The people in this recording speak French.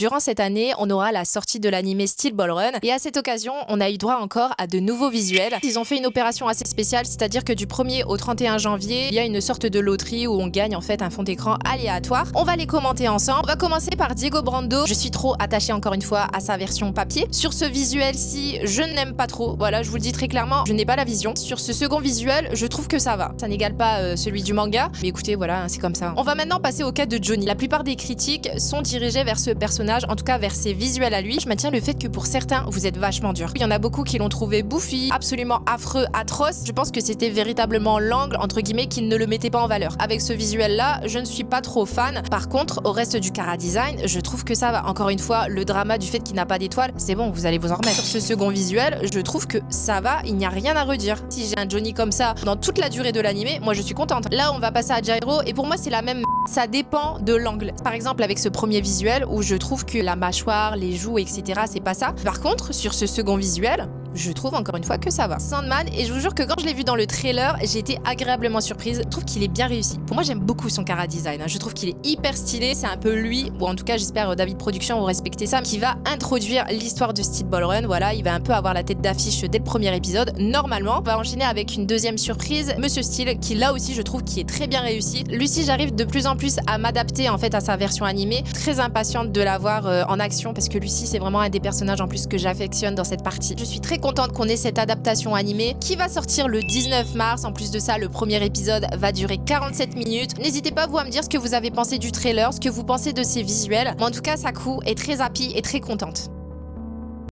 Durant cette année, on aura la sortie de l'anime Steel Ball Run et à cette occasion, on a eu droit encore à de nouveaux visuels. Ils ont fait une opération assez spéciale, c'est-à-dire que du 1er au 31 janvier, il y a une sorte de loterie où on gagne en fait un fond d'écran aléatoire. On va les commenter ensemble. On va commencer par Diego Brando. Je suis trop attachée encore une fois à sa version papier. Sur ce visuel-ci, je n'aime pas trop. Voilà, je vous le dis très clairement, je n'ai pas la vision. Sur ce second visuel, je trouve que ça va. Ça n'égale pas celui du manga, mais écoutez, voilà, c'est comme ça. On va maintenant passer au cas de Johnny. La plupart des critiques sont dirigées vers ce personnage, en tout cas vers ses visuels à lui. Je maintiens le fait que pour certains, vous êtes vachement dur. Il y en a beaucoup qui l'ont trouvé bouffi, absolument affreux, atroce. Je pense que c'était véritablement l'angle, entre guillemets, qui ne le mettait pas en valeur. Avec ce visuel-là, je ne suis pas trop fan. Par contre, au reste du chara design, je trouve que ça va. Encore une fois, le drama du fait qu'il n'a pas d'étoile, c'est bon, vous allez vous en remettre. Sur ce second visuel, je trouve que ça va, il n'y a rien à redire. Si j'ai un Johnny comme ça dans toute la durée de l'animé, moi je suis contente. Là, on va passer à Jairo, et pour moi, c'est la même. Ça dépend de l'angle. Par exemple, avec ce premier visuel où je trouve que la mâchoire, les joues, etc., c'est pas ça. Par contre, sur ce second visuel, je trouve encore une fois que ça va. Sandman, et je vous jure que quand je l'ai vu dans le trailer, j'ai été agréablement surprise. Je trouve qu'il est bien réussi. Pour moi, j'aime beaucoup son chara design. Je trouve qu'il est hyper stylé. C'est un peu lui, ou en tout cas, j'espère David Production vont respecter ça, qui va introduire l'histoire de Steel Ball Run. Voilà, il va un peu avoir la tête d'affiche dès le premier épisode. Normalement, on va enchaîner avec une deuxième surprise, Monsieur Steel, qui là aussi, je trouve qui est très bien réussi. Lucy, j'arrive de plus en plus à m'adapter en fait à sa version animée. Très impatiente de la voir en action parce que Lucy, c'est vraiment un des personnages en plus que j'affectionne dans cette partie. Je suis très contente qu'on ait cette adaptation animée qui va sortir le 19 mars. En plus de ça, le premier épisode va durer 47 minutes. N'hésitez pas vous à me dire ce que vous avez pensé du trailer, ce que vous pensez de ces visuels. Mais en tout cas, Saku est très happy et très contente.